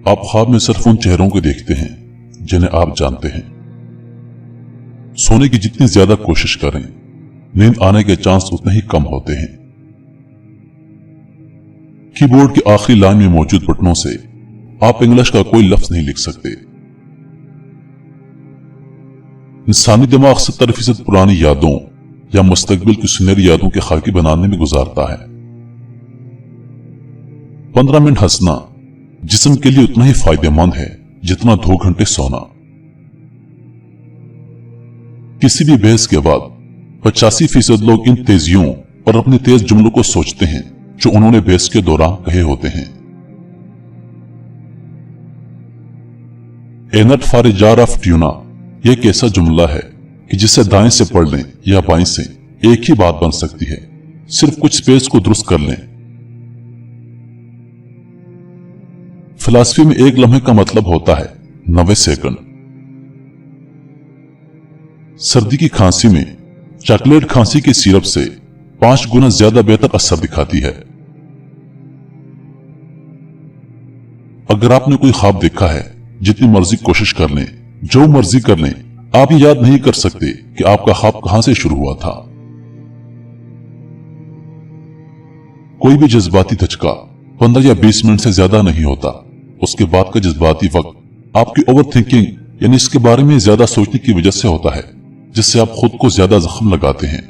آپ خواب میں صرف ان چہروں کو دیکھتے ہیں جنہیں آپ جانتے ہیں۔ سونے کی جتنی زیادہ کوشش کریں، نیند آنے کے چانس اتنے ہی کم ہوتے ہیں۔ کی بورڈ کی آخری لائن میں موجود بٹنوں سے آپ انگلش کا کوئی لفظ نہیں لکھ سکتے۔ انسانی دماغ 70% پرانی یادوں یا مستقبل کی سنہری یادوں کے خاکی بنانے میں گزارتا ہے۔ 15 منٹ ہنسنا جسم کے لیے اتنا ہی فائدہ مند ہے جتنا 2 گھنٹے سونا۔ کسی بھی بحث کے بعد 85% لوگ ان تیزیوں اور اپنے تیز جملوں کو سوچتے ہیں جو انہوں نے بحث کے دوران کہے ہوتے ہیں۔ اے نٹ فار اے جار آف ٹیونا، یہ ایک ایسا جملہ ہے کہ جسے دائیں سے پڑھ لیں یا بائیں سے ایک ہی بات بن سکتی ہے، صرف کچھ سپیس کو درست کر لیں۔ فلسفی میں ایک لمحے کا مطلب ہوتا ہے 90 سیکنڈ۔ سردی کی کھانسی میں چاکلیٹ کھانسی کی سیرپ سے 5 گنا زیادہ بہتر اثر دکھاتی ہے۔ اگر آپ نے کوئی خواب دیکھا ہے، جتنی مرضی کوشش کر لیں، جو مرضی کر لیں، آپ یہ یاد نہیں کر سکتے کہ آپ کا خواب کہاں سے شروع ہوا تھا۔ کوئی بھی جذباتی دھچکا 15 یا 20 منٹ سے زیادہ نہیں ہوتا۔ اس کے بعد کا جذباتی وقت آپ کی اوور تھنکنگ یعنی اس کے بارے میں زیادہ سوچنے کی وجہ سے ہوتا ہے، جس سے آپ خود کو زیادہ زخم لگاتے ہیں۔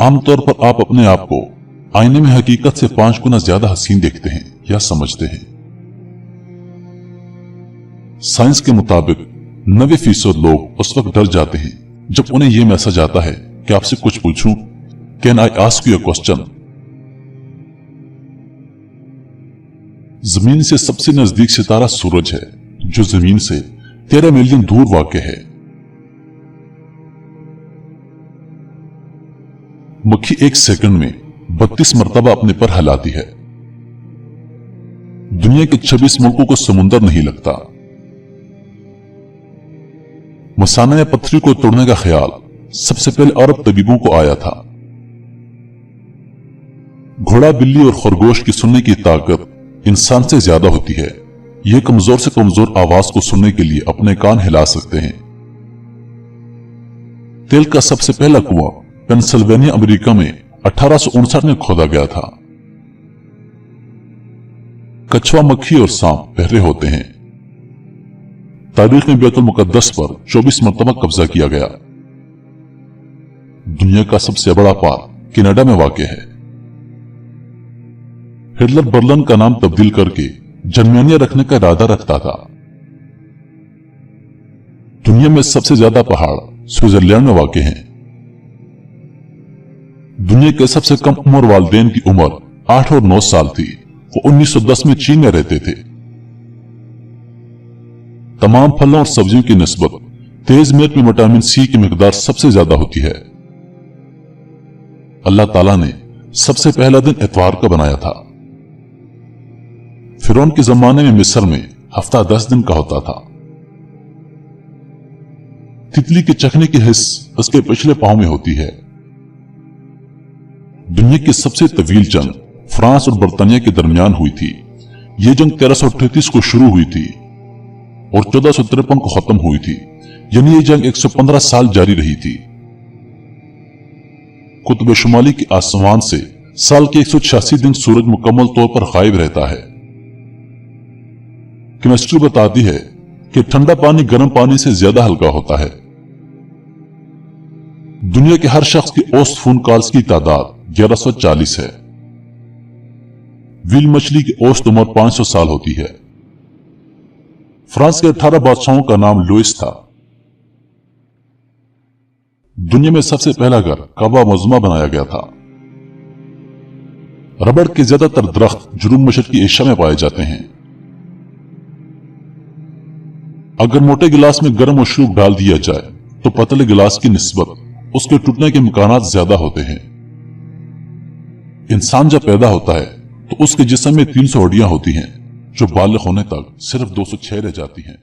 عام طور پر آپ اپنے آپ کو آئینے میں حقیقت سے 5 گنا زیادہ حسین دیکھتے ہیں یا سمجھتے ہیں۔ سائنس کے مطابق 90% لوگ اس وقت ڈر جاتے ہیں جب انہیں یہ میسج آتا ہے کہ آپ سے کچھ پوچھوں، can I ask you a question? زمین سے سب سے نزدیک ستارہ سورج ہے، جو زمین سے 13 ملین دور واقع ہے۔ مکھی 1 سیکنڈ میں 32 مرتبہ اپنے پر ہلاتی ہے۔ دنیا کے 26 ملکوں کو سمندر نہیں لگتا۔ مثانہ پتھری کو توڑنے کا خیال سب سے پہلے عرب طبیبوں کو آیا تھا۔ گھوڑا، بلی اور خرگوش کی سننے کی طاقت انسان سے زیادہ ہوتی ہے۔ یہ کمزور سے کمزور آواز کو سننے کے لیے اپنے کان ہلا سکتے ہیں۔ تیل کا سب سے پہلا کنواں پینسلوینیا امریکہ میں 1859 میں کھودا گیا تھا۔ کچھوا، مکھی اور سانپ پہرے ہوتے ہیں۔ تاریخ میں بیت المقدس پر 24 مرتبہ قبضہ کیا گیا۔ دنیا کا سب سے بڑا پارک کینیڈا میں واقع ہے۔ ہٹلر برلن کا نام تبدیل کر کے جرمنیا رکھنے کا ارادہ رکھتا تھا۔ دنیا میں سب سے زیادہ پہاڑ سوئٹزرلینڈ میں واقع ہیں۔ دنیا کے سب سے کم عمر والدین کی عمر 8 اور 9 سال تھی۔ وہ 1910 میں چین میں رہتے تھے۔ تمام پھلوں اور سبزیوں کی نسبت تیز میٹ میں وٹامن سی کی مقدار سب سے زیادہ ہوتی ہے۔ اللہ تعالیٰ نے سب سے پہلا دن اتوار کا بنایا تھا۔ فرعون کے زمانے میں مصر میں ہفتہ 10 دن کا ہوتا تھا۔ تتلی کے چکھنے کی حس اس کے پچھلے پاؤں میں ہوتی ہے۔ دنیا کی سب سے طویل جنگ فرانس اور برطانیہ کے درمیان ہوئی تھی۔ یہ جنگ 1338 کو شروع ہوئی تھی اور 1453 کو ختم ہوئی تھی، یعنی یہ جنگ 115 سال جاری رہی تھی۔ قطب شمالی کے آسمان سے سال کے 186 دن سورج مکمل طور پر غائب رہتا ہے۔ کیمسٹری بتاتی ہے کہ ٹھنڈا پانی گرم پانی سے زیادہ ہلکا ہوتا ہے۔ دنیا کے ہر شخص کی اوسط فون کالز کی تعداد 1140 ہے۔ ویل مچھلی کی اوسط عمر 500 سال ہوتی ہے۔ فرانس کے 18 بادشاہوں کا نام لوئس تھا۔ دنیا میں سب سے پہلا گھر کعبہ معظمہ بنایا گیا تھا۔ ربڑ کے زیادہ تر درخت جنوب مشرقی ایشیا میں پائے جاتے ہیں۔ اگر موٹے گلاس میں گرم مشروب ڈال دیا جائے تو پتلے گلاس کی نسبت اس کے ٹوٹنے کے امکانات زیادہ ہوتے ہیں۔ انسان جب پیدا ہوتا ہے تو اس کے جسم میں 300 ہڈیاں ہوتی ہیں جو بالغ ہونے تک صرف 206 رہ جاتی ہیں۔